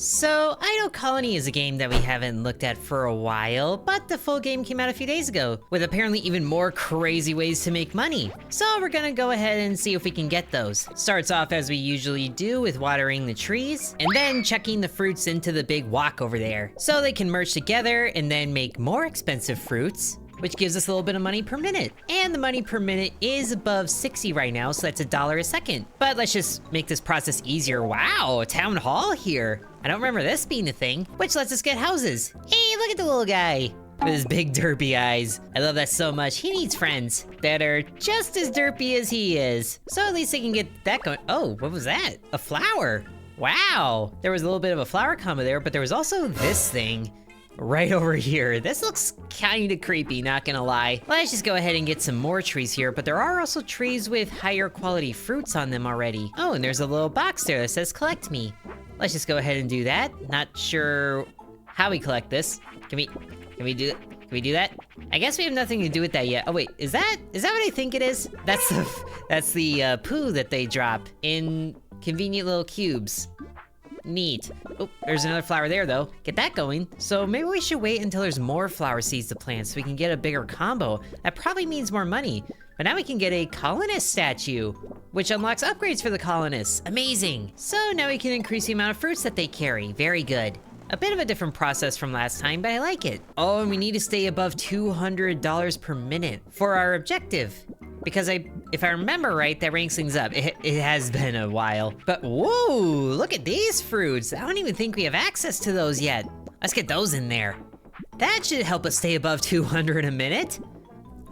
So, Idle Colony is a game that we haven't looked at for a while, but the full game came out a few days ago, with apparently even more crazy ways to make money. So we're gonna go ahead and see if we can get those. Starts off as we usually do with watering the trees, and then chucking the fruits into the big wok over there. So they can merge together and then make more expensive fruits, which gives us a little bit of money per minute. And the money per minute is above 60 right now, so that's $1 a second. But let's just make this process easier. Wow, a town hall here. I don't remember this being a thing, which lets us get houses. Hey, look at the little guy with his big derpy eyes. I love that so much. He needs friends that are just as derpy as he is. So at least they can get that going. Oh, what was that? A flower. Wow, there was a little bit of a flower combo there, but there was also this thing right over here. This looks kinda creepy, not gonna lie. Let's just go ahead and get some more trees here, but there are also trees with higher quality fruits on them already. Oh, and there's a little box there that says collect me. Let's just go ahead and do that. Not sure how we collect this. Can we do that? I guess we have nothing to do with that yet. Oh wait, is that what I think it is? That's the poo that they drop in convenient little cubes. Neat. Oh, there's another flower there though. Get that going. So maybe we should wait until there's more flower seeds to plant so we can get a bigger combo. That probably means more money. But now we can get a colonist statue, which unlocks upgrades for the colonists. Amazing. So now we can increase the amount of fruits that they carry. Very good. A bit of a different process from last time, but I like it. Oh, and we need to stay above $200 per minute for our objective. Because if I remember right, that ranks things up. It has been a while. But whoa, look at these fruits. I don't even think we have access to those yet. Let's get those in there. That should help us stay above 200 a minute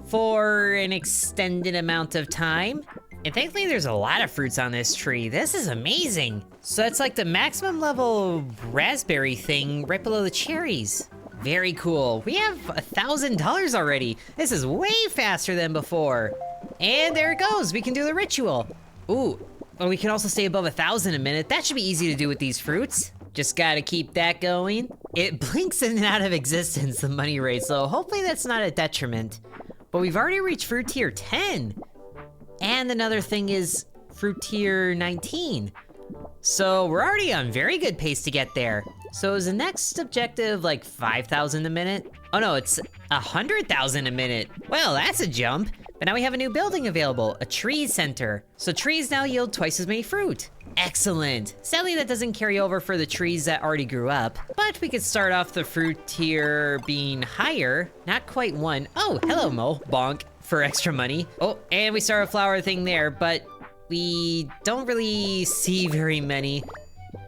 for an extended amount of time. And thankfully there's a lot of fruits on this tree. This is amazing. So it's like the maximum level raspberry thing right below the cherries. Very cool. We have $1,000 already. This is way faster than before. And there it goes, we can do the ritual. Ooh, and we can also stay above 1,000 a minute. That should be easy to do with these fruits. Just gotta keep that going. It blinks in and out of existence, the money rate, so hopefully that's not a detriment. But we've already reached fruit tier 10. And another thing is fruit tier 19. So we're already on very good pace to get there. So is the next objective like 5,000 a minute? Oh no, it's 100,000 a minute. Well, that's a jump. But now we have a new building available, a tree center. So trees now yield twice as many fruit. Excellent. Sadly, that doesn't carry over for the trees that already grew up, but we could start off the fruit tier being higher. Not quite one. Oh, hello, Mo. Bonk for extra money. Oh, and we start a flower thing there, but we don't really see very many.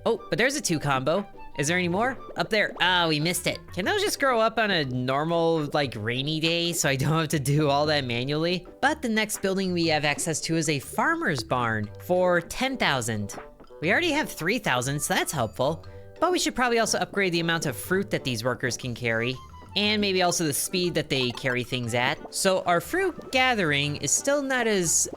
Oh, but there's a 2 combo. Is there any more? Up there. Ah, we missed it. Can those just grow up on a normal, like, rainy day so I don't have to do all that manually? But the next building we have access to is a farmer's barn for 10,000. We already have 3,000, so that's helpful. But we should probably also upgrade the amount of fruit that these workers can carry. And maybe also the speed that they carry things at. So our fruit gathering is still not as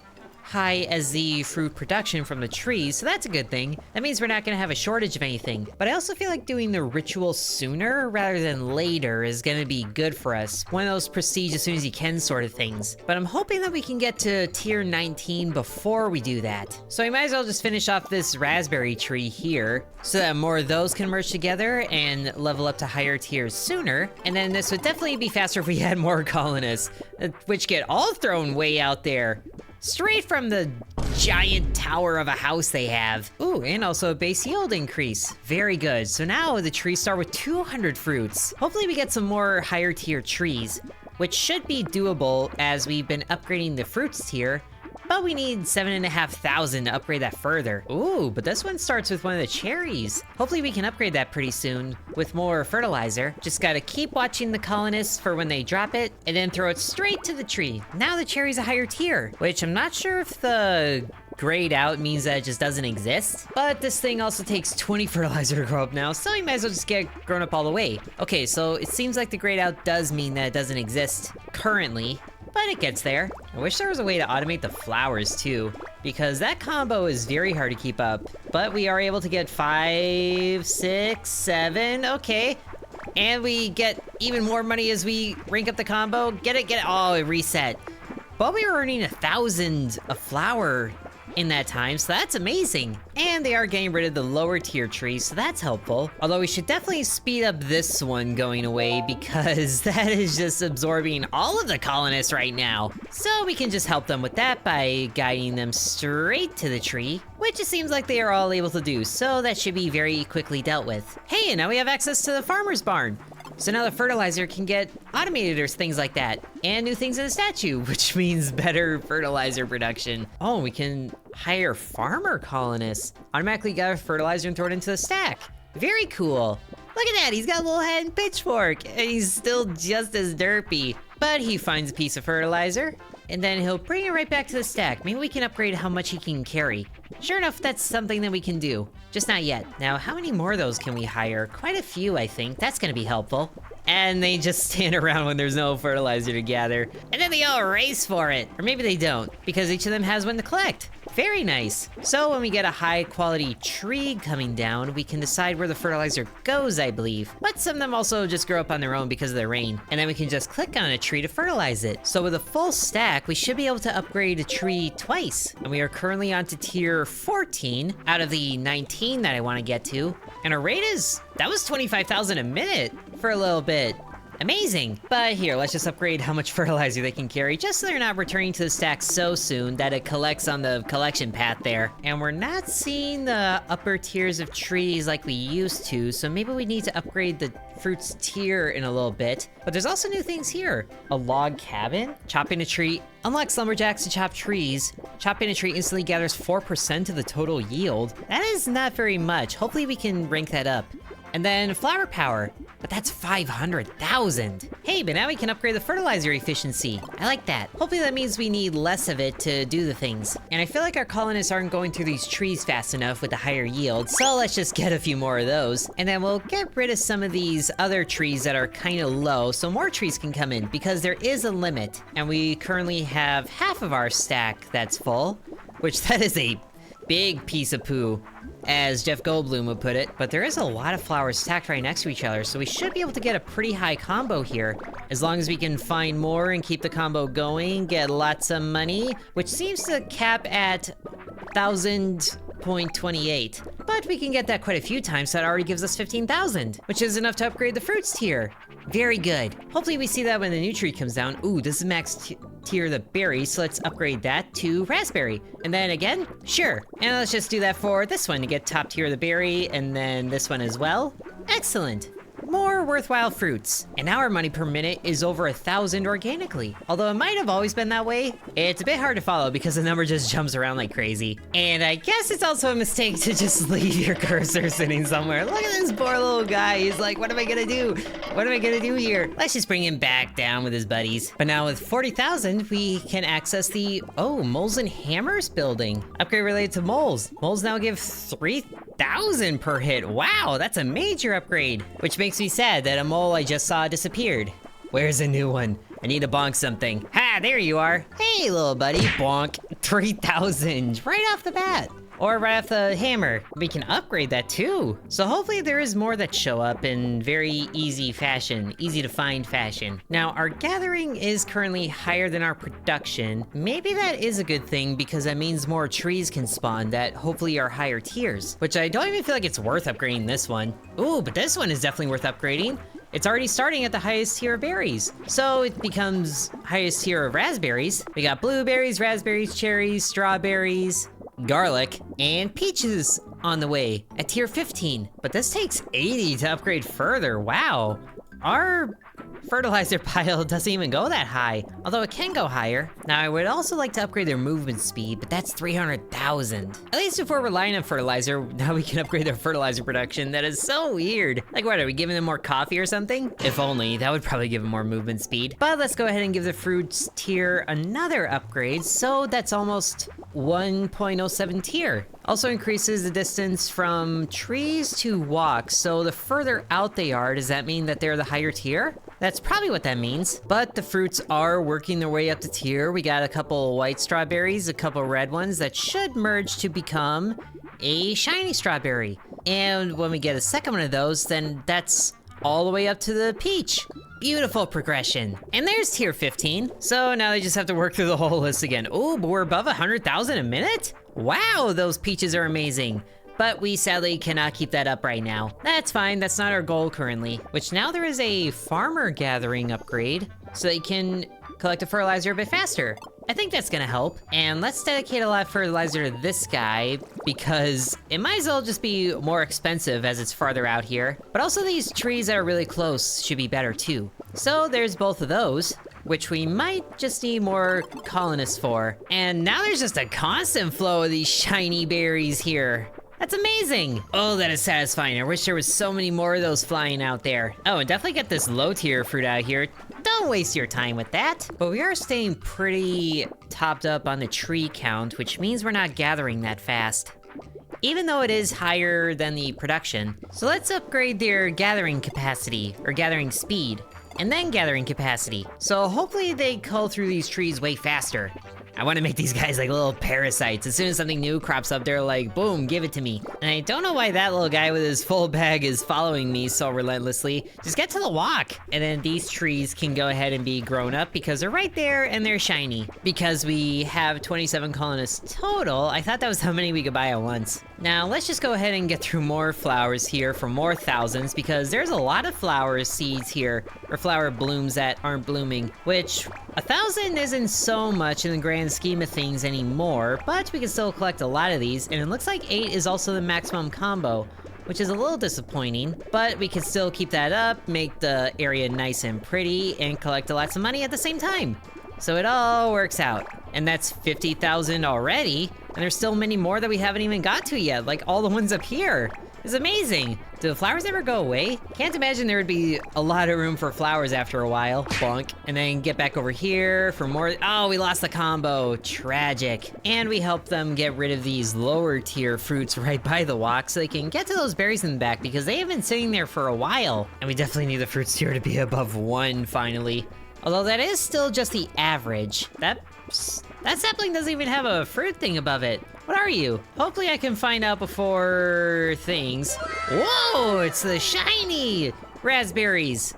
high as the fruit production from the trees, so that's a good thing. That means we're not gonna have a shortage of anything. But I also feel like doing the ritual sooner rather than later is gonna be good for us. One of those prestige as soon as you can sort of things. But I'm hoping that we can get to tier 19 before we do that. So we might as well just finish off this raspberry tree here so that more of those can merge together and level up to higher tiers sooner. And then this would definitely be faster if we had more colonists, which get all thrown way out there. Straight from the giant tower of a house they have. Ooh, and also a base yield increase. Very good. So now the trees start with 200 fruits. Hopefully we get some more higher tier trees, which should be doable as we've been upgrading the fruits tier. But we need 7,500 to upgrade that further. Ooh, but this one starts with one of the cherries. Hopefully we can upgrade that pretty soon with more fertilizer. Just gotta keep watching the colonists for when they drop it, and then throw it straight to the tree. Now the cherry's a higher tier, which I'm not sure if the grayed out means that it just doesn't exist. But this thing also takes 20 fertilizer to grow up now, so you might as well just get grown up all the way. Okay, so it seems like the grayed out does mean that it doesn't exist currently. But it gets there. I wish there was a way to automate the flowers too, because that combo is very hard to keep up. But we are able to get 5, 6, 7, okay. And we get even more money as we rank up the combo. Get it, oh, it reset. But we were earning 1,000 a flower in that time, so that's amazing. And they are getting rid of the lower tier trees, so that's helpful. Although we should definitely speed up this one going away because that is just absorbing all of the colonists right now. So we can just help them with that by guiding them straight to the tree, which it seems like they are all able to do, so that should be very quickly dealt with. Hey, and now we have access to the farmer's barn. So now the fertilizer can get automated or things like that, and new things in the statue, which means better fertilizer production. Oh, we can hire farmer colonists. Automatically gather fertilizer and throw it into the stack. Very cool. Look at that, he's got a little hat and pitchfork, and he's still just as derpy. But he finds a piece of fertilizer, and then he'll bring it right back to the stack. Maybe we can upgrade how much he can carry. Sure enough, that's something that we can do. Just not yet. Now, how many more of those can we hire? Quite a few, I think. That's gonna be helpful. And they just stand around when there's no fertilizer to gather. And then they all race for it. Or maybe they don't, because each of them has one to collect. Very nice. So when we get a high quality tree coming down, we can decide where the fertilizer goes, I believe. But some of them also just grow up on their own because of the rain. And then we can just click on a tree to fertilize it. So with a full stack, we should be able to upgrade a tree twice. And we are currently on to tier 14 out of the 19 that I want to get to. And our rate that was 25,000 a minute for a little bit. Amazing. But here, let's just upgrade how much fertilizer they can carry, just so they're not returning to the stack so soon that it collects on the collection path there. And we're not seeing the upper tiers of trees like we used to, so maybe we need to upgrade the fruits tier in a little bit. But there's also new things here. A log cabin, chopping a tree unlocks lumberjacks to chop trees. Chopping a tree instantly gathers 4% of the total yield. That is not very much. Hopefully we can rank that up. And then flower power, but that's 500,000. Hey, but now we can upgrade the fertilizer efficiency. I like that. Hopefully that means we need less of it to do the things. And I feel like our colonists aren't going through these trees fast enough with the higher yield, so let's just get a few more of those. And then we'll get rid of some of these other trees that are kind of low, so more trees can come in, because there is a limit. And we currently have half of our stack that's full, which that is a big piece of poo, as Jeff Goldblum would put it. But there is a lot of flowers stacked right next to each other, so we should be able to get a pretty high combo here. As long as we can find more and keep the combo going, get lots of money, which seems to cap at 1,000.28. But we can get that quite a few times, so that already gives us 15,000, which is enough to upgrade the fruits tier. Very good. Hopefully we see that when the new tree comes down. Ooh, this is max tier the berries, so let's upgrade that to raspberry. And then again, sure. And let's just do that for this one to get top tier the berry, and then this one as well. Excellent. More worthwhile fruits. And now our money per minute is over 1,000 organically. Although it might have always been that way, it's a bit hard to follow because the number just jumps around like crazy. And I guess it's also a mistake to just leave your cursor sitting somewhere. Look at this poor little guy. He's like, what am I gonna do? What am I gonna do here? Let's just bring him back down with his buddies. But now with 40,000, we can access the, moles and hammers building. Upgrade related to moles. Moles now give 3,000 per hit. Wow, that's a major upgrade, which makes me sad that a mole I just saw disappeared. Where's a new one? I need to bonk something. Ha, there you are. Hey, little buddy, bonk. 3,000 right off the bat. Or right off the hammer. We can upgrade that too. So hopefully there is more that show up in very easy fashion, easy to find fashion. Now our gathering is currently higher than our production. Maybe that is a good thing because that means more trees can spawn that hopefully are higher tiers, which I don't even feel like it's worth upgrading this one. Ooh, but this one is definitely worth upgrading. It's already starting at the highest tier of berries. So it becomes highest tier of raspberries. We got blueberries, raspberries, cherries, strawberries, garlic, and peaches on the way at tier 15. But this takes 80 to upgrade further. Wow. Our fertilizer pile doesn't even go that high, although it can go higher. Now, I would also like to upgrade their movement speed, but that's 300,000. At least if we're relying on fertilizer, now we can upgrade their fertilizer production. That is so weird. Like, what, are we giving them more coffee or something? If only, that would probably give them more movement speed. But let's go ahead and give the fruits tier another upgrade, so that's almost 1.07 tier. Also increases the distance from trees to walks, so the further out they are, does that mean that they're the higher tier? That's probably what that means. But the fruits are working their way up the tier. We got a couple white strawberries, a couple red ones that should merge to become a shiny strawberry. And when we get a second one of those, then that's all the way up to the peach. Beautiful progression. And there's tier 15. So now they just have to work through the whole list again. Oh, but we're above 100,000 a minute? Wow, those peaches are amazing. But we sadly cannot keep that up right now. That's fine, that's not our goal currently. Which now there is a farmer gathering upgrade, so that you can collect the fertilizer a bit faster. I think that's gonna help. And let's dedicate a lot of fertilizer to this guy, because it might as well just be more expensive as it's farther out here. But also these trees that are really close should be better too. So there's both of those, which we might just need more colonists for. And now there's just a constant flow of these shiny berries here. That's amazing! Oh, that is satisfying. I wish there was so many more of those flying out there. Oh, and definitely get this low tier fruit out here. Don't waste your time with that. But we are staying pretty topped up on the tree count, which means we're not gathering that fast, even though it is higher than the production. So let's upgrade their gathering capacity, or gathering speed, and then gathering capacity. So hopefully they cull through these trees way faster. I want to make these guys like little parasites. As soon as something new crops up, they're like, boom, give it to me. And I don't know why that little guy with his full bag is following me so relentlessly. Just get to the walk. And then these trees can go ahead and be grown up because they're right there and they're shiny. Because we have 27 colonists total, I thought that was how many we could buy at once. Now let's just go ahead and get through more flowers here for more thousands, because there's a lot of flower seeds here, or flower blooms that aren't blooming, which 1,000 isn't so much in the grand scheme of things anymore, but we can still collect a lot of these, and it looks like 8 is also the maximum combo, which is a little disappointing, but we can still keep that up, make the area nice and pretty, and collect lots of money at the same time. So it all works out. And that's 50,000 already, and there's still many more that we haven't even got to yet, like all the ones up here. It's amazing. Do the flowers ever go away? Can't imagine there would be a lot of room for flowers after a while. Bonk. And then get back over here for more. Oh, we lost the combo. Tragic. And we help them get rid of these lower tier fruits right by the walk so they can get to those berries in the back, because they have been sitting there for a while. And we definitely need the fruits tier to be above 1 finally. Although that is still just the average. That sapling doesn't even have a fruit thing above it. What are you? Hopefully I can find out before things. Whoa, it's the shiny raspberries.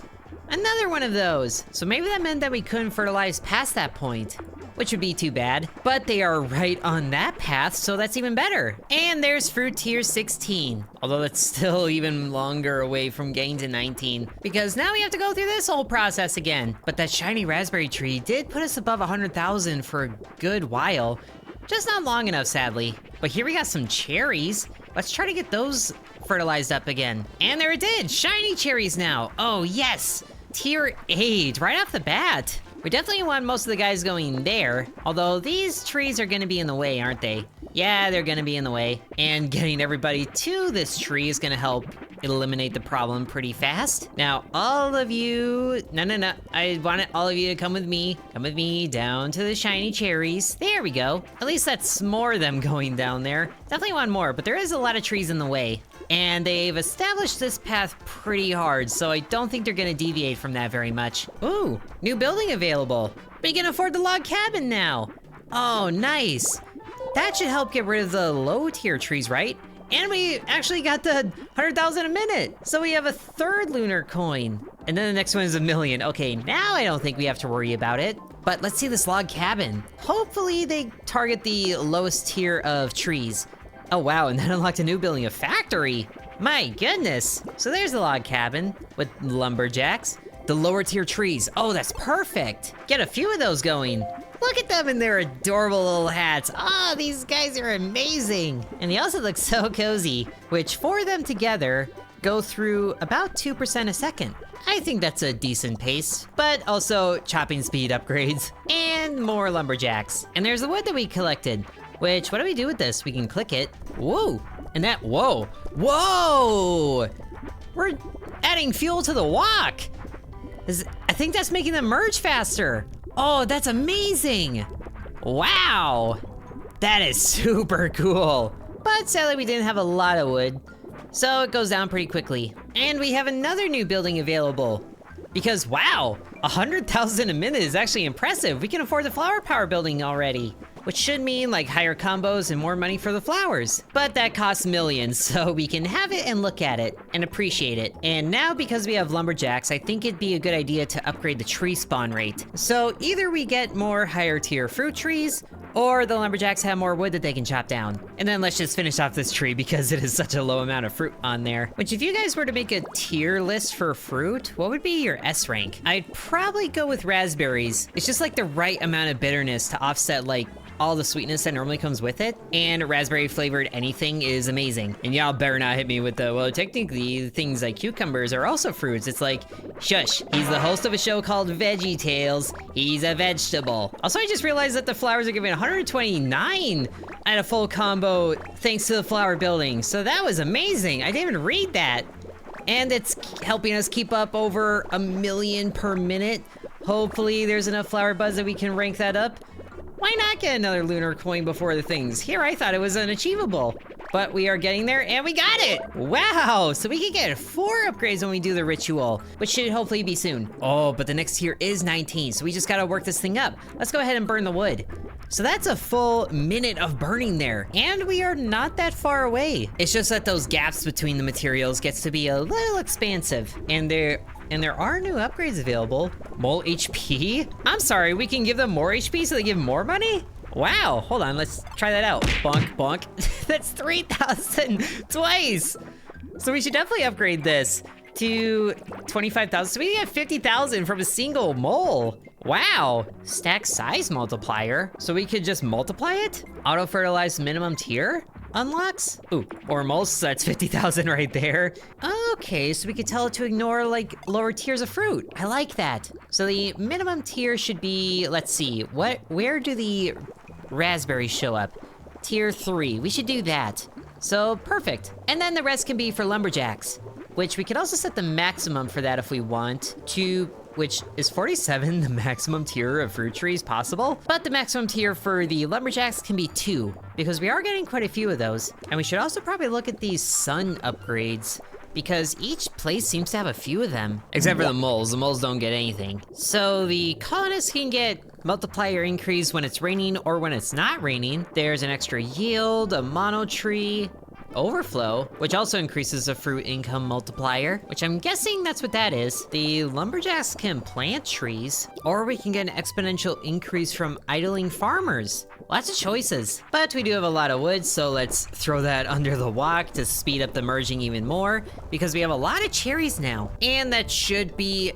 Another one of those. So maybe that meant that we couldn't fertilize past that point, which would be too bad. But they are right on that path, so that's even better. And there's fruit tier 16. Although that's still even longer away from getting to 19, because now we have to go through this whole process again. But that shiny raspberry tree did put us above 100,000 for a good while. Just not long enough, sadly. But here we got some cherries. Let's try to get those fertilized up again. And there it did, shiny cherries now. Oh yes, tier 8, right off the bat. We definitely want most of the guys going there, although these trees are gonna be in the way, aren't they? Yeah, they're gonna be in the way. And getting everybody to this tree is gonna help eliminate the problem pretty fast. Now, all of you, no, I want all of you to come with me down to the shiny cherries. There we go. At least that's more of them going down there. Definitely want more, but there is a lot of trees in the way. And they've established this path pretty hard, so I don't think they're gonna deviate from that very much. Ooh, new building available. But you can afford the log cabin now. Oh, nice. That should help get rid of the low tier trees, right? And we actually got the 100,000 a minute. So we have a third lunar coin. And then the next one is 1,000,000. Okay, now I don't think we have to worry about it. But let's see this log cabin. Hopefully they target the lowest tier of trees. Oh wow, and that unlocked a new building, a factory. My goodness. So there's the log cabin with lumberjacks. The lower tier trees. Oh, that's perfect. Get a few of those going. Look at them in their adorable little hats. Oh, these guys are amazing. And they also look so cozy, which for them together go through about 2% a second. I think that's a decent pace, but also chopping speed upgrades and more lumberjacks. And there's the wood that we collected, which, what do we do with this? We can click it. Whoa, and that, whoa. We're adding fuel to the walk. I think that's making them merge faster. Oh, that's amazing. Wow, that is super cool. But sadly we didn't have a lot of wood, so it goes down pretty quickly. And we have another new building available. Because wow, 100,000 a minute is actually impressive. We can afford the flower power building already, which should mean like higher combos and more money for the flowers. But that costs millions, so we can have it and look at it and appreciate it. And now because we have lumberjacks, I think it'd be a good idea to upgrade the tree spawn rate. So either we get more higher tier fruit trees, or the lumberjacks have more wood that they can chop down. And then let's just finish off this tree because it is such a low amount of fruit on there. Which if you guys were to make a tier list for fruit, what would be your S rank? I'd probably go with raspberries. It's just like the right amount of bitterness to offset like all the sweetness that normally comes with it, and raspberry flavored anything is amazing. And y'all better not hit me with the, well, technically things like cucumbers are also fruits. It's like, shush, he's the host of a show called Veggie Tales. He's a vegetable. Also, I just realized that the flowers are giving 129 at a full combo thanks to the flower building. So that was amazing. I didn't even read that. And it's helping us keep up over 1 million per minute. Hopefully there's enough flower buzz that we can rank that up. Why not get another lunar coin before the things? Here, I thought it was unachievable. But we are getting there, and we got it! Wow, so we can get 4 upgrades when we do the ritual, which should hopefully be soon. Oh, but the next tier is 19, so we just gotta work this thing up. Let's go ahead and burn the wood. So that's a full minute of burning there, and we are not that far away. It's just that those gaps between the materials gets to be a little expansive, and there are new upgrades available. More HP? I'm sorry, we can give them more HP so they give more money? Wow, hold on, let's try that out. Bonk, bonk. That's 3,000 twice. So we should definitely upgrade this to 25,000. So we get 50,000 from a single mole. Wow, stack size multiplier. So we could just multiply it? Auto fertilize minimum tier unlocks? Ooh, or moles, so that's 50,000 right there. Okay, so we could tell it to ignore like lower tiers of fruit. I like that. So the minimum tier should be, let's see, where do the raspberries show up? Tier 3, we should do that. So perfect. And then the rest can be for lumberjacks, which we could also set the maximum for that if we want to, which is 47, the maximum tier of fruit trees possible. But the maximum tier for the lumberjacks can be 2, because we are getting quite a few of those. And we should also probably look at these sun upgrades, because each place seems to have a few of them. Except for the moles don't get anything. So the colonists can get multiplier increase when it's raining or when it's not raining. There's an extra yield, a mono tree, overflow, which also increases the fruit income multiplier, which I'm guessing that's what that is. The lumberjacks can plant trees, or we can get an exponential increase from idling farmers. Lots of choices, but we do have a lot of wood, so let's throw that under the wok to speed up the merging even more, because we have a lot of cherries now, and that should be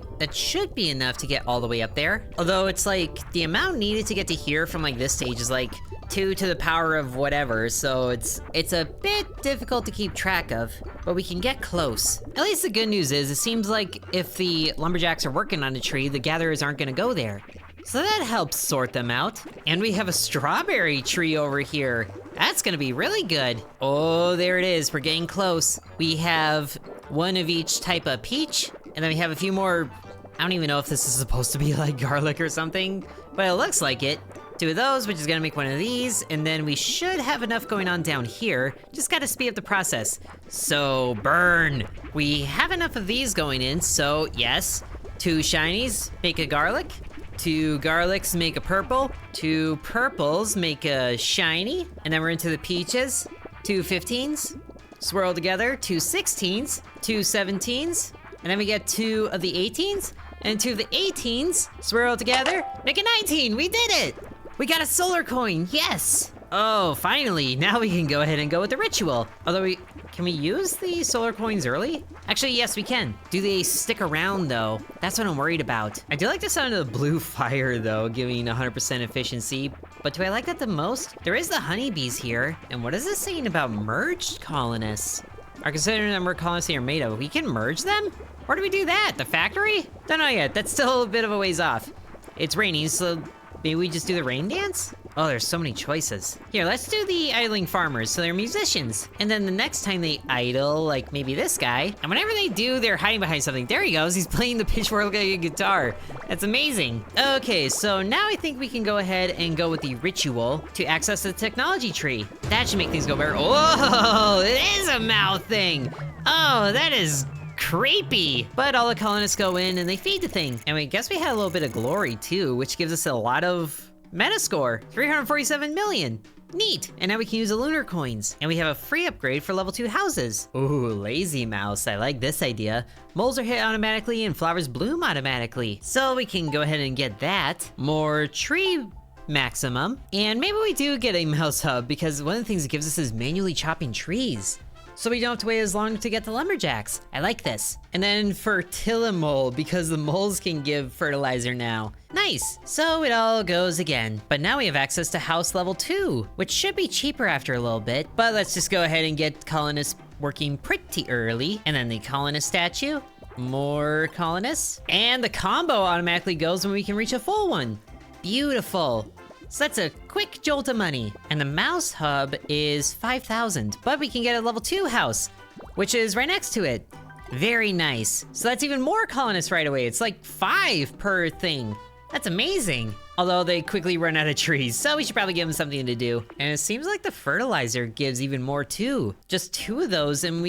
enough to get all the way up there. Although it's like the amount needed to get to here from like this stage is like 2 to the power of whatever, so it's a bit difficult to keep track of, but we can get close. At least the good news is it seems like if the lumberjacks are working on a tree, the gatherers aren't gonna go there. So that helps sort them out. And we have a strawberry tree over here. That's gonna be really good. Oh, there it is, we're getting close. We have one of each type of peach, and then we have a few more. I don't even know if this is supposed to be like garlic or something, but it looks like it. 2 of those, which is gonna make 1 of these, and then we should have enough going on down here. Just gotta speed up the process. So, burn. We have enough of these going in, so yes. 2 shinies make a garlic. 2 garlics make a purple. 2 purples make a shiny. And then we're into the peaches. 2 15s. Swirl together. 2 16s. 2 17s. And then we get 2 of the 18s. And 2 of the 18s. Swirl together. Make a 19. We did it! We got a solar coin, yes! Oh, finally, now we can go ahead and go with the ritual. Although can we use the solar coins early? Actually, yes, we can. Do they stick around though? That's what I'm worried about. I do like the sound of the blue fire though, giving 100% efficiency, but do I like that the most? There is the honeybees here, and what is this saying about merged colonists? Are considering the number of colonists they are made of, we can merge them? Where do we do that? The factory? Don't know yet, that's still a bit of a ways off. It's raining, so maybe we just do the rain dance? Oh, there's so many choices. Here, let's do the idling farmers, so they're musicians. And then the next time they idle, like maybe this guy, and whenever they do, they're hiding behind something. There he goes, he's playing the pitchfork guitar. That's amazing. Okay, so now I think we can go ahead and go with the ritual to access the technology tree. That should make things go better. Oh, it is a mouth thing. Oh, that is creepy. But all the colonists go in and they feed the thing. And we guess we had a little bit of glory too, which gives us a lot of Metascore, 347 million. Neat, and now we can use the lunar coins. And we have a free upgrade for level 2 houses. Ooh, lazy mouse, I like this idea. Moles are hit automatically and flowers bloom automatically. So we can go ahead and get that. More tree maximum. And maybe we do get a mouse hub because one of the things it gives us is manually chopping trees. So we don't have to wait as long to get the lumberjacks. I like this. And then fertilimole, because the moles can give fertilizer now. Nice, so it all goes again. But now we have access to house level 2, which should be cheaper after a little bit. But let's just go ahead and get colonists working pretty early. And then the colonist statue, more colonists. And the combo automatically goes when we can reach a full one. Beautiful. So that's a quick jolt of money. And the mouse hub is 5,000, but we can get a level 2 house, which is right next to it. Very nice. So that's even more colonists right away. It's like 5 per thing. That's amazing. Although they quickly run out of trees, so we should probably give them something to do. And it seems like the fertilizer gives even more too. Just 2 of those and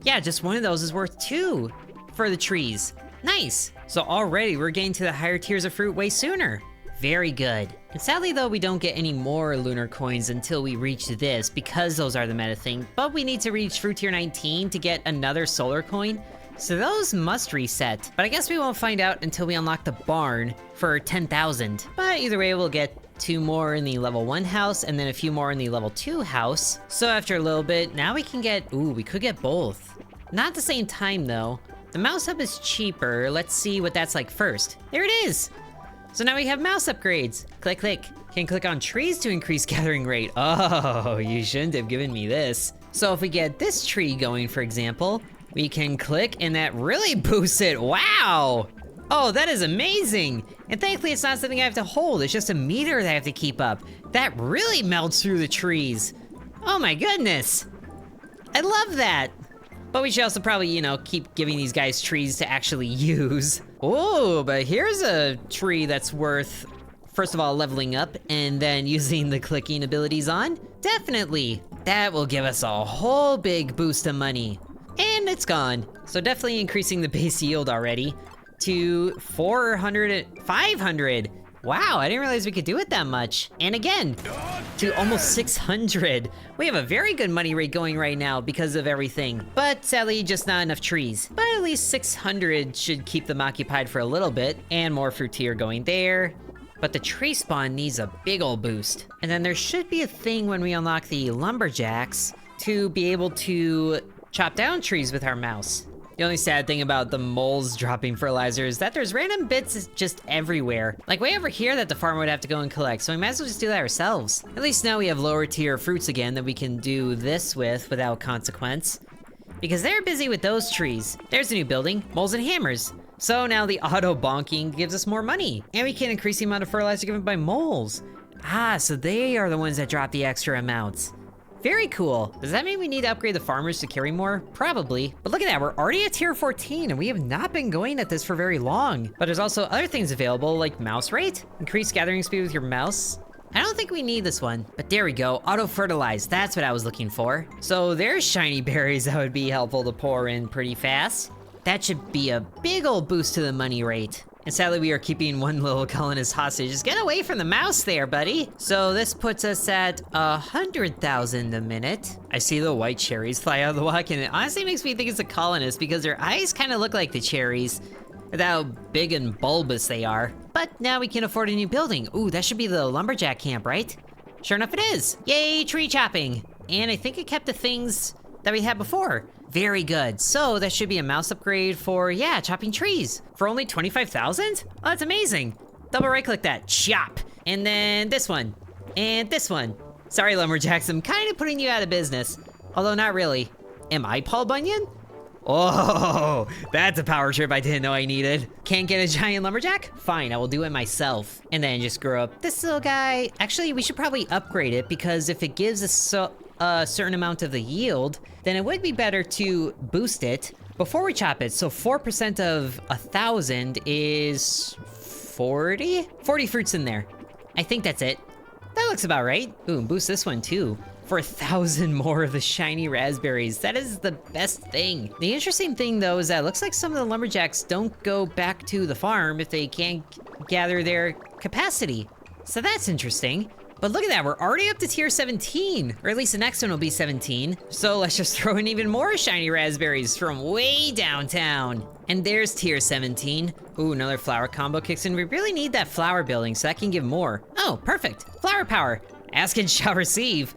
just one of those is worth 2 for the trees. Nice. So already we're getting to the higher tiers of fruit way sooner. Very good. And sadly though, we don't get any more lunar coins until we reach this because those are the meta thing, but we need to reach fruit tier 19 to get another solar coin. So those must reset, but I guess we won't find out until we unlock the barn for 10,000. But either way, we'll get 2 more in the level 1 house and then a few more in the level 2 house. So after a little bit, now we can get, we could get both. Not at the same time though. The mouse hub is cheaper. Let's see what that's like first. There it is. So now we have mouse upgrades. Click, click. Can click on trees to increase gathering rate. Oh, you shouldn't have given me this. So if we get this tree going, for example, we can click and that really boosts it. Wow. Oh, that is amazing. And thankfully it's not something I have to hold. It's just a meter that I have to keep up. That really melts through the trees. Oh my goodness. I love that. But we should also probably, keep giving these guys trees to actually use. Oh, but here's a tree that's worth, first of all, leveling up and then using the clicking abilities on. Definitely. That will give us a whole big boost of money. And it's gone. So definitely increasing the base yield already to 500. Wow, I didn't realize we could do it that much. And again, to almost 600. We have a very good money rate going right now because of everything. But sadly, just not enough trees. But at least 600 should keep them occupied for a little bit. And more fruit tier going there. But the tree spawn needs a big ol' boost. And then there should be a thing when we unlock the lumberjacks to be able to chop down trees with our mouse. The only sad thing about the moles dropping fertilizer is that there's random bits just everywhere. Like way over here that the farmer would have to go and collect, so we might as well just do that ourselves. At least now we have lower tier fruits again that we can do this with without consequence. Because they're busy with those trees. There's a new building, moles and hammers. So now the auto bonking gives us more money. And we can increase the amount of fertilizer given by moles. Ah, so they are the ones that drop the extra amounts. Very cool. Does that mean we need to upgrade the farmers to carry more? Probably. But look at that, we're already at tier 14 and we have not been going at this for very long. But there's also other things available like mouse rate, increase gathering speed with your mouse. I don't think we need this one, but there we go, auto-fertilize, that's what I was looking for. So there's shiny berries that would be helpful to pour in pretty fast. That should be a big old boost to the money rate. And sadly, we are keeping one little colonist hostage. Just get away from the mouse there, buddy. So this puts us at 100,000 a minute. I see the white cherries fly out of the walk, and it honestly makes me think it's a colonist because their eyes kind of look like the cherries. With how big and bulbous they are. But now we can afford a new building. Ooh, that should be the lumberjack camp, right? Sure enough, it is. Yay, tree chopping. And I think it kept the things that we had before. Very good. So that should be a mouse upgrade for, chopping trees. For only 25,000? Oh, that's amazing. Double right click that, chop. And then this one, and this one. Sorry, Lumberjacks, I'm kind of putting you out of business. Although not really. Am I Paul Bunyan? Oh, that's a power trip I didn't know I needed. Can't get a giant lumberjack? Fine, I will do it myself. And then just grow up this little guy. Actually, we should probably upgrade it because if it gives us a certain amount of the yield, then it would be better to boost it before we chop it. So 4% of 1,000 is 40? 40 fruits in there. I think that's it. That looks about right. Ooh, and boost this one too. For 1,000 more of the shiny raspberries. That is the best thing. The interesting thing though is that it looks like some of the lumberjacks don't go back to the farm if they can't gather their capacity. So that's interesting. But look at that, we're already up to tier 17. Or at least the next one will be 17. So let's just throw in even more shiny raspberries from way downtown. And there's tier 17. Ooh, another flower combo kicks in. We really need that flower building, so that can give more. Oh, perfect. Flower power. Ask and shall receive.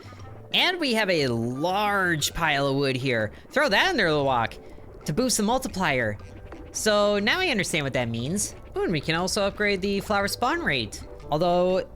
And we have a large pile of wood here. Throw that in there, little walk, to boost the multiplier. So now I understand what that means. Ooh, and we can also upgrade the flower spawn rate. Although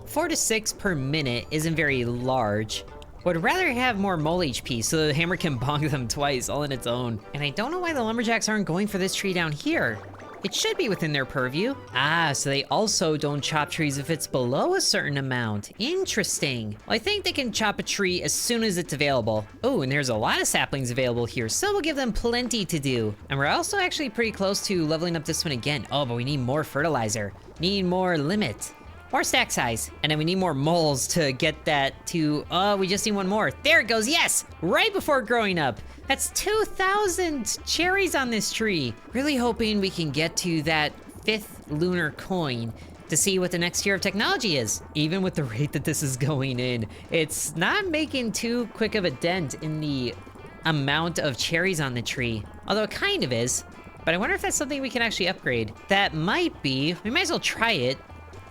4 to 6 per minute isn't very large. Would rather have more mole HP so the hammer can bonk them twice all on its own. And I don't know why the lumberjacks aren't going for this tree down here. It should be within their purview. Ah, so they also don't chop trees if it's below a certain amount. Interesting. Well, I think they can chop a tree as soon as it's available. Oh, and there's a lot of saplings available here, so we'll give them plenty to do. And we're also actually pretty close to leveling up this one again. Oh, but we need more fertilizer. Need more limit. More stack size. And then we need more moles to get that to, we just need one more. There it goes, yes! Right before growing up. That's 2,000 cherries on this tree. Really hoping we can get to that 5th lunar coin to see what the next tier of technology is. Even with the rate that this is going in, it's not making too quick of a dent in the amount of cherries on the tree. Although it kind of is. But I wonder if that's something we can actually upgrade. That might be, we might as well try it.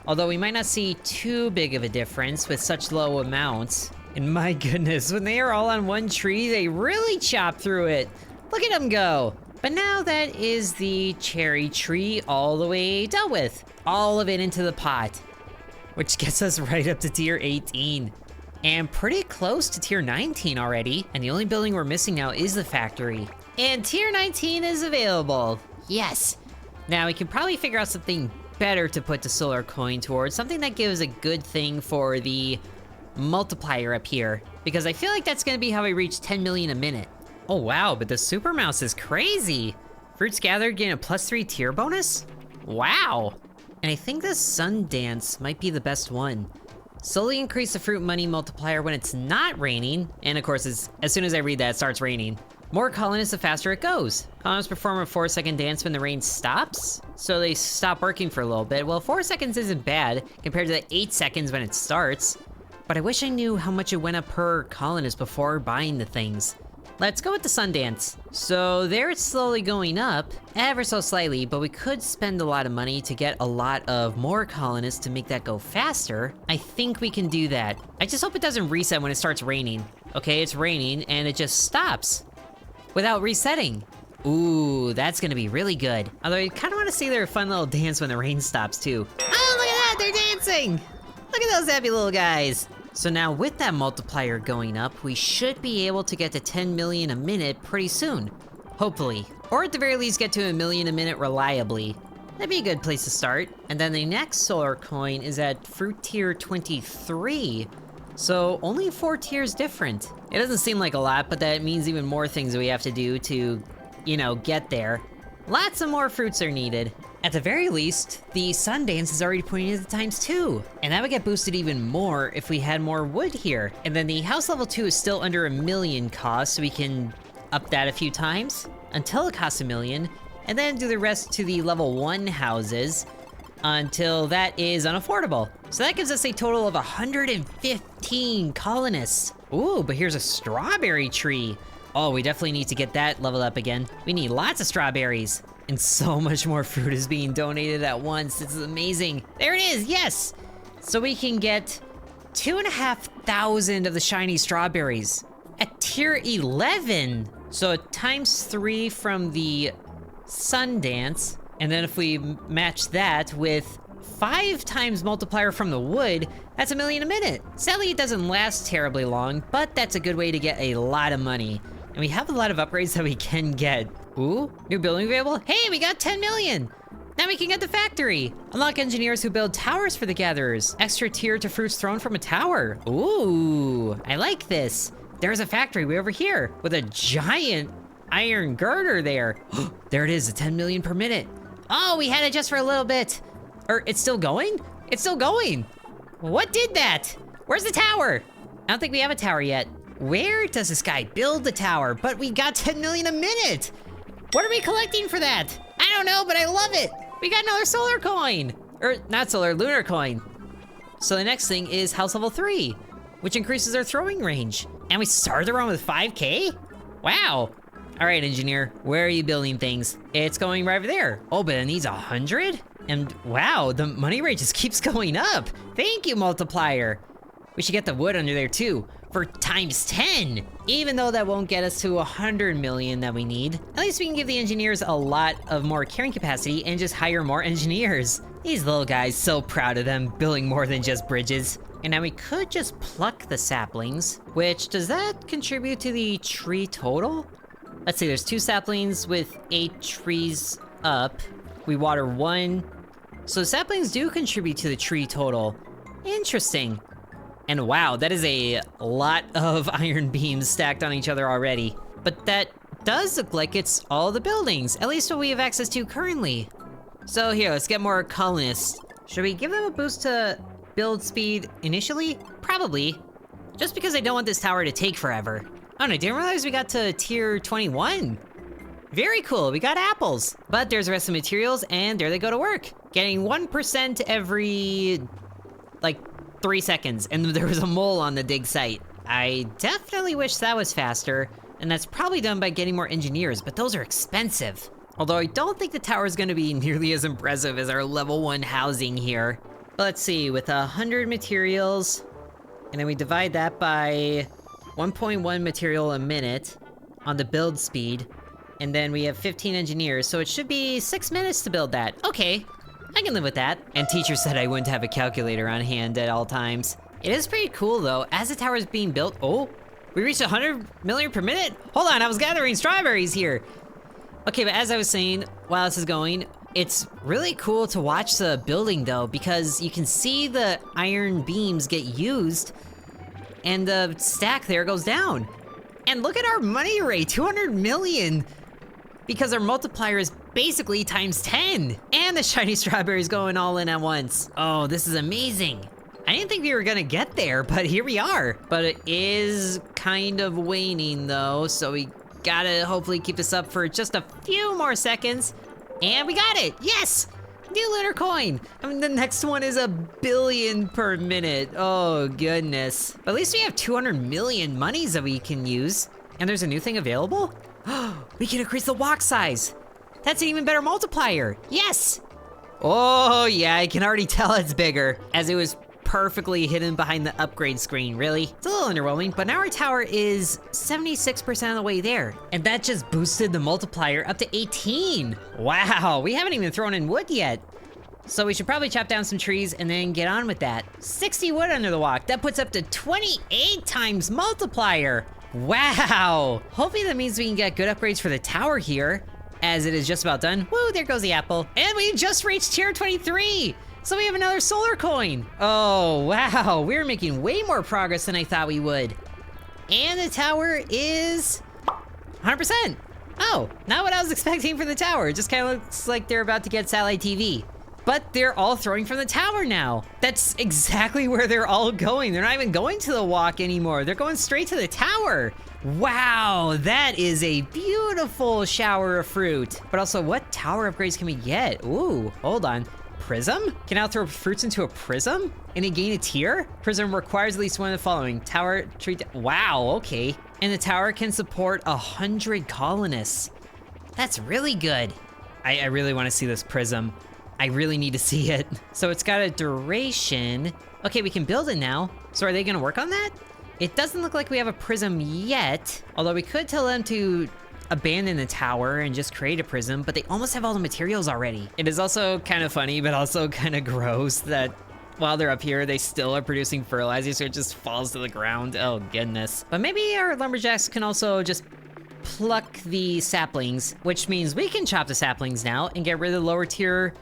Although we might not see too big of a difference with such low amounts. And my goodness, when they are all on one tree, they really chop through it. Look at them go. But now that is the cherry tree all the way dealt with. All of it into the pot. Which gets us right up to tier 18. And pretty close to tier 19 already. And the only building we're missing now is the factory. And tier 19 is available. Yes. Now we can probably figure out something better to put the solar coin towards. Something that gives a good thing for the multiplier up here, because I feel like that's gonna be how we reach 10 million a minute. Oh wow, but the super mouse is crazy. Fruits gathered gain a +3 tier bonus? Wow. And I think the Sundance might be the best one. Slowly increase the fruit money multiplier when it's not raining, and of course as soon as I read that, it starts raining. More colonists the faster it goes. Colonists perform a 4-second dance when the rain stops, so they stop working for a little bit. Well, 4 seconds isn't bad compared to the 8 seconds when it starts. But I wish I knew how much it went up per colonist before buying the things. Let's go with the Sundance. So there it's slowly going up, ever so slightly, but we could spend a lot of money to get a lot of more colonists to make that go faster. I think we can do that. I just hope it doesn't reset when it starts raining. Okay, it's raining and it just stops without resetting. Ooh, that's gonna be really good. Although I kinda wanna see their fun little dance when the rain stops too. Oh, look at that, they're dancing! Look at those happy little guys. So now with that multiplier going up, we should be able to get to 10 million a minute pretty soon. Hopefully. Or at the very least get to 1 million a minute reliably. That'd be a good place to start. And then the next solar coin is at fruit tier 23. So only 4 tiers different. It doesn't seem like a lot, but that means even more things we have to do to, you know, get there. Lots of more fruits are needed. At the very least, the Sundance is already pointing at the ×2. And that would get boosted even more if we had more wood here. And then the house level 2 is still under 1 million cost, so we can up that a few times until it costs 1 million. And then do the rest to the level 1 houses until that is unaffordable. So that gives us a total of 115 colonists. Ooh, but here's a strawberry tree. Oh, we definitely need to get that leveled up again. We need lots of strawberries. And so much more fruit is being donated at once. This is amazing. There it is, yes! So we can get 2,500 of the shiny strawberries at tier 11. So ×3 from the Sundance. And then if we match that with 5 times multiplier from the wood, that's 1 million a minute. Sadly, it doesn't last terribly long, but that's a good way to get a lot of money. And we have a lot of upgrades that we can get. Ooh, new building available? Hey, we got 10 million! Now we can get the factory! Unlock engineers who build towers for the gatherers. Extra tier to fruits thrown from a tower. Ooh, I like this. There's a factory way over here with a giant iron girder there. There it is, a 10 million per minute. Oh, we had it just for a little bit. It's still going? It's still going. What did that? Where's the tower? I don't think we have a tower yet. Where does this guy build the tower? But we got 10 million a minute. What are we collecting for that? I don't know, but I love it. We got another solar coin. Or not solar, lunar coin. So the next thing is house level 3, which increases our throwing range. And we started around with 5K? Wow. All right, engineer, where are you building things? It's going right over there. Oh, but it needs 100? And wow, the money rate just keeps going up. Thank you, multiplier. We should get the wood under there too, for times 10. Even though that won't get us to 100 million that we need, at least we can give the engineers a lot of more carrying capacity and just hire more engineers. These little guys, so proud of them, building more than just bridges. And now we could just pluck the saplings, which, does that contribute to the tree total? Let's see, there's 2 saplings with 8 trees up. We water 1. So saplings do contribute to the tree total. Interesting. And wow, that is a lot of iron beams stacked on each other already. But that does look like it's all the buildings, at least what we have access to currently. So here, let's get more colonists. Should we give them a boost to build speed initially? Probably. Just because I don't want this tower to take forever. Oh, and I didn't realize we got to tier 21. Very cool, we got apples. But there's the rest of the materials, and there they go to work. Getting 1% every, like, 3 seconds, and there was a mole on the dig site. I definitely wish that was faster, and that's probably done by getting more engineers, but those are expensive. Although I don't think the tower is gonna be nearly as impressive as our level 1 housing here. But let's see, with 100 materials, and then we divide that by 1.1 material a minute on the build speed, and then we have 15 engineers, so it should be 6 minutes to build that. Okay, I can live with that. And teacher said I wouldn't have a calculator on hand at all times. It is pretty cool though, as the tower is being built. Oh, we reached 100 million per minute? Hold on, I was gathering strawberries here. Okay, but as I was saying, while this is going, it's really cool to watch the building though, because you can see the iron beams get used, and the stack there goes down. And look at our money rate, 200 million! Because our multiplier is basically times 10. And the shiny strawberries going all in at once. Oh, this is amazing. I didn't think we were gonna get there, but here we are. But it is kind of waning though, so we gotta hopefully keep this up for just a few more seconds. And we got it, yes! New lunar coin. I mean, the next one is 1 billion per minute. Oh, goodness. But at least we have 200 million monies that we can use. And there's a new thing available? We can increase the walk size. That's an even better multiplier. Yes! Oh, yeah, I can already tell it's bigger, as it was perfectly hidden behind the upgrade screen, really. It's a little underwhelming, but now our tower is 76% of the way there. And that just boosted the multiplier up to 18. Wow, we haven't even thrown in wood yet. So we should probably chop down some trees and then get on with that. 60 wood under the walk, that puts up to 28 times multiplier. Wow, hopefully that means we can get good upgrades for the tower here, as it is just about done. Woo, there goes the apple. And we just reached tier 23. So we have another solar coin. Oh, wow, we're making way more progress than I thought we would. And the tower is 100%. Oh, not what I was expecting for the tower. It just kind of looks like they're about to get satellite TV. But they're all throwing from the tower now. That's exactly where they're all going. They're not even going to the walk anymore. They're going straight to the tower. Wow, that is a beautiful shower of fruit. But also, what tower upgrades can we get? Ooh, hold on. Prism? Can now throw fruits into a prism? And it gain a tier? Prism requires at least one of the following. Tower, tree, wow, okay. And the tower can support 100 colonists. That's really good. I really want to see this prism. I really need to see it. So it's got a duration. Okay, we can build it now. So are they gonna work on that? It doesn't look like we have a prism yet, although we could tell them to abandon the tower and just create a prism, but they almost have all the materials already. It is also kind of funny, but also kind of gross that while they're up here, they still are producing fertilizer, so it just falls to the ground. Oh, goodness. But maybe our lumberjacks can also just pluck the saplings, which means we can chop the saplings now and get rid of the lower tier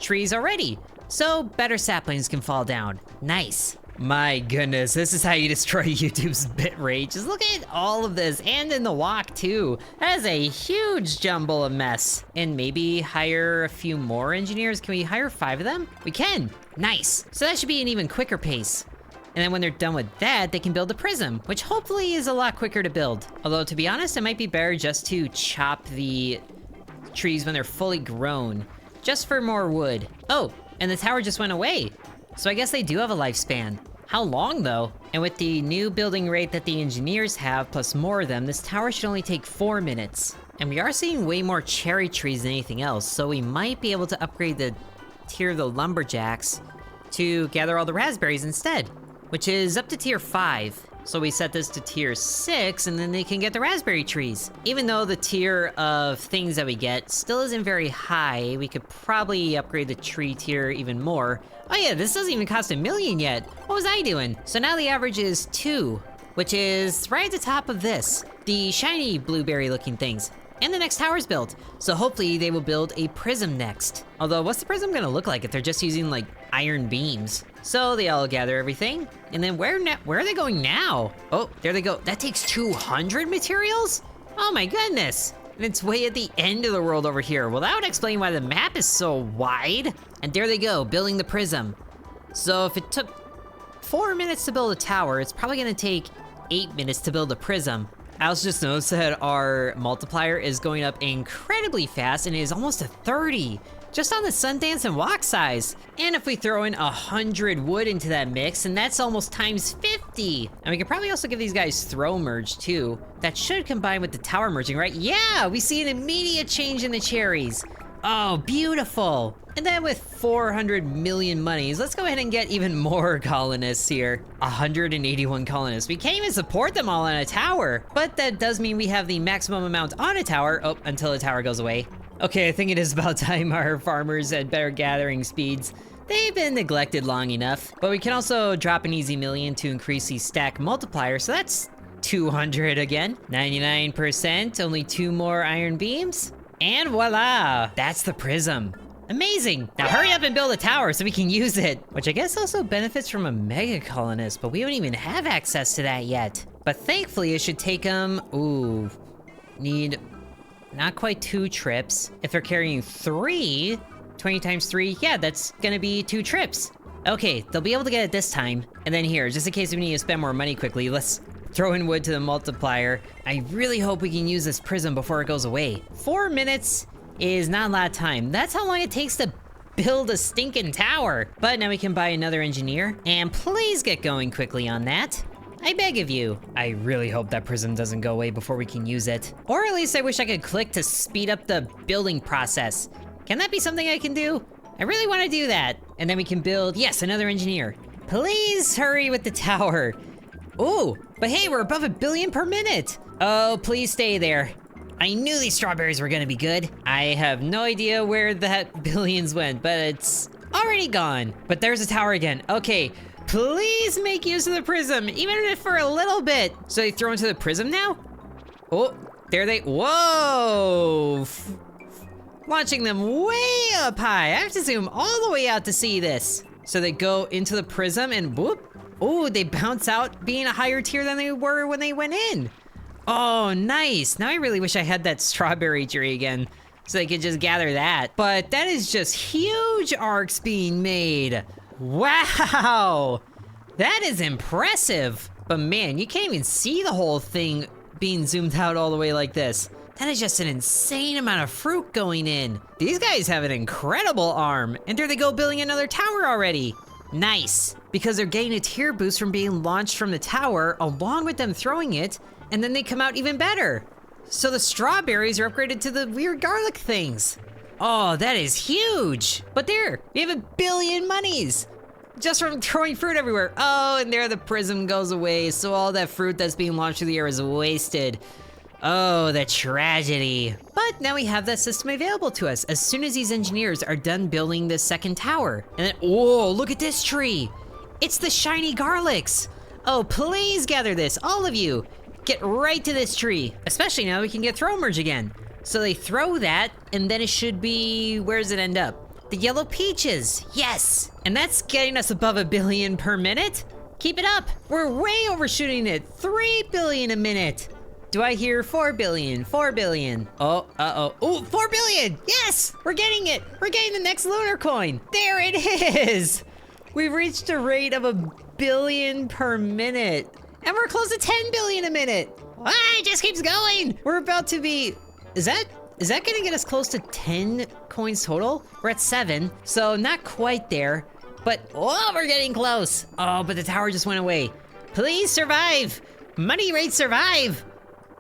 trees already. So better saplings can fall down. Nice. My goodness, this is how you destroy YouTube's bitrate. Just look at all of this, and in the walk too. That is a huge jumble of mess. And maybe hire a few more engineers. Can we hire 5 of them? We can. Nice. So that should be an even quicker pace. And then when they're done with that, they can build a prism, which hopefully is a lot quicker to build. Although to be honest, it might be better just to chop the trees when they're fully grown, just for more wood. Oh, and the tower just went away. So I guess they do have a lifespan. How long though? And with the new building rate that the engineers have, plus more of them, this tower should only take 4 minutes. And we are seeing way more cherry trees than anything else, so we might be able to upgrade the tier of the lumberjacks to gather all the raspberries instead, which is up to tier 5. So we set this to tier 6, and then they can get the raspberry trees. Even though the tier of things that we get still isn't very high, we could probably upgrade the tree tier even more. Oh yeah, this doesn't even cost 1 million yet. What was I doing? So now the average is 2, which is right at the top of this. The shiny blueberry looking things. And the next tower's built. So hopefully they will build a prism next. Although, what's the prism gonna look like if they're just using like iron beams? So they all gather everything, and then where are they going now? Oh, there they go. That takes 200 materials? Oh my goodness. And it's way at the end of the world over here. Well, that would explain why the map is so wide. And there they go, building the prism. So if it took 4 minutes to build a tower, it's probably gonna take 8 minutes to build a prism. I also just noticed that our multiplier is going up incredibly fast and it is almost a 30. Just on the Sundance and walk size. And if we throw in 100 wood into that mix, and that's almost times 50. And we could probably also give these guys throw merge too. That should combine with the tower merging, right? Yeah, we see an immediate change in the cherries. Oh, beautiful. And then with 400 million monies, let's go ahead and get even more colonists here. 181 colonists. We can't even support them all on a tower. But that does mean we have the maximum amount on a tower, oh, until the tower goes away. Okay, I think it is about time our farmers had better gathering speeds. They've been neglected long enough. But we can also drop an easy million to increase the stack multiplier, so that's 200 again. 99%, only 2 more iron beams. And voila, that's the prism. Amazing. Now hurry up and build a tower so we can use it. Which I guess also benefits from a mega colonist, but we don't even have access to that yet. But thankfully it should take them, ooh, need not quite 2 trips. If they're carrying 3, 20 times 3, yeah, that's gonna be 2 trips. Okay, they'll be able to get it this time. And then here, just in case we need to spend more money quickly, let's throw in wood to the multiplier. I really hope we can use this prism before it goes away. 4 minutes is not a lot of time. That's how long it takes to build a stinking tower. But now we can buy another engineer, and please get going quickly on that. I beg of you. I really hope that prism doesn't go away before we can use it. Or at least I wish I could click to speed up the building process. Can that be something I can do? I really want to do that. And then we can build, yes, another engineer. Please hurry with the tower. Ooh, but hey, we're above 1 billion per minute. Oh, please stay there. I knew these strawberries were gonna be good. I have no idea where that billions went, but it's already gone. But there's a tower again. Okay, please make use of the prism, even if for a little bit. So they throw into the prism now? Oh, there they, whoa. Launching them way up high. I have to zoom all the way out to see this. So they go into the prism and whoop. Oh, they bounce out being a higher tier than they were when they went in. Oh, nice. Now I really wish I had that strawberry tree again so they could just gather that. But that is just huge arcs being made. Wow. That is impressive. But man, you can't even see the whole thing being zoomed out all the way like this. That is just an insane amount of fruit going in. These guys have an incredible arm. And there they go building another tower already. Nice. Because they're getting a tier boost from being launched from the tower along with them throwing it. And then they come out even better. So the strawberries are upgraded to the weird garlic things. Oh, that is huge. But there, we have 1 billion monies. Just from throwing fruit everywhere. Oh, and there the prism goes away. So all that fruit that's being launched through the air is wasted. Oh, the tragedy. But now we have that system available to us as soon as these engineers are done building the second tower. And then, whoa, look at this tree. It's the shiny garlics. Oh, please gather this, all of you. Get right to this tree, especially now we can get throw merge again. So they throw that, and then it should be, where does it end up? The yellow peaches, yes! And that's getting us above 1 billion per minute. Keep it up, we're way overshooting it. 3 billion a minute. Do I hear 4 billion, 4 billion? Oh, uh-oh, oh, 4 billion, yes! We're getting it, we're getting the next lunar coin. There it is! We've reached a rate of 1 billion per minute. And we're close to 10 billion a minute. Ah, it just keeps going. We're about to be, is that gonna get us close to 10 coins total? We're at 7, so not quite there. But, oh, we're getting close. Oh, but the tower just went away. Please survive. Money rate survive.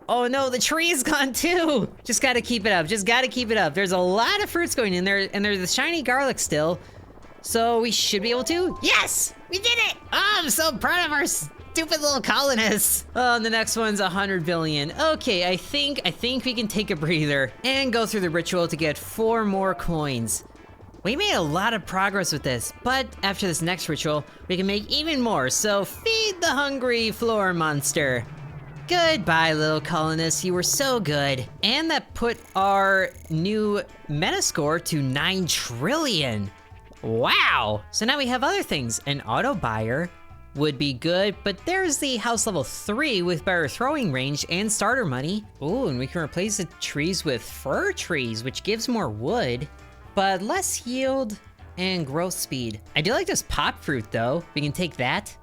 Oh no, the tree is gone too. Just gotta keep it up, just gotta keep it up. There's a lot of fruits going in there, and there's the shiny garlic still. So we should be able to. Yes, we did it. Oh, I'm so proud of our stupid little colonists. Oh, and the next one's 100 billion. Okay, I think we can take a breather and go through the ritual to get 4 more coins. We made a lot of progress with this, but after this next ritual, we can make even more, so feed the hungry floor monster. Goodbye, little colonists, you were so good. And that put our new meta score to 9 trillion. Wow! So now we have other things. An auto buyer would be good, but there's the house level 3 with better throwing range and starter money. Ooh, and we can replace the trees with fir trees, which gives more wood, but less yield and growth speed. I do like this pop fruit though. We can take that.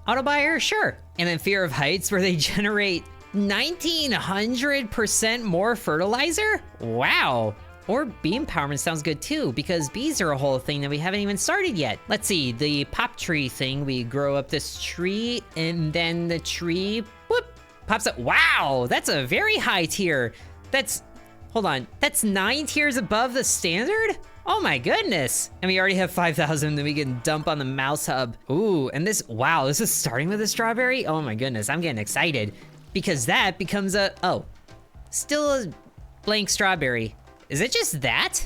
Auto buyer, sure. And then fear of heights where they generate 1900% more fertilizer? Wow. Or bee empowerment sounds good too, because bees are a whole thing that we haven't even started yet. Let's see, the pop tree thing, we grow up this tree and then the tree, whoop, pops up. Wow, that's a very high tier. Hold on, that's 9 tiers above the standard? Oh my goodness. And we already have 5,000 that we can dump on the mouse hub. Ooh, and this, wow, this is starting with a strawberry? Oh my goodness, I'm getting excited. Because that becomes still a blank strawberry. Is it just that?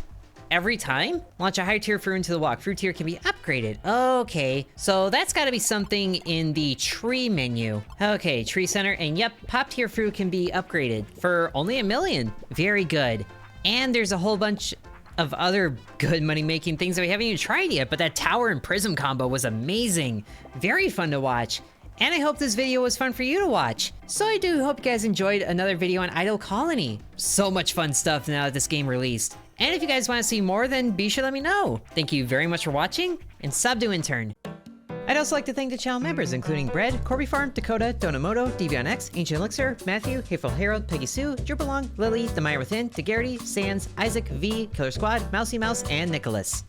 Every time? Launch a higher tier fruit into the walk. Fruit tier can be upgraded. Okay, so that's gotta be something in the tree menu. Okay, tree center, and yep, pop tier fruit can be upgraded for only 1 million. Very good. And there's a whole bunch of other good money-making things that we haven't even tried yet, but that tower and prism combo was amazing. Very fun to watch. And I hope this video was fun for you to watch. So I do hope you guys enjoyed another video on Idle Colony. So much fun stuff now that this game released. And if you guys want to see more, then be sure to let me know. Thank you very much for watching, and sub to Intern. I'd also like to thank the channel members, including Bread, Corby Farm, Dakota, Donamoto, DBonX, Ancient Elixir, Matthew, Hateful Harold, Peggy Sue, Drupalong, Lily, The Mire Within, Dagarity, Sans, Isaac, V, Killer Squad, Mousy Mouse, and Nicholas.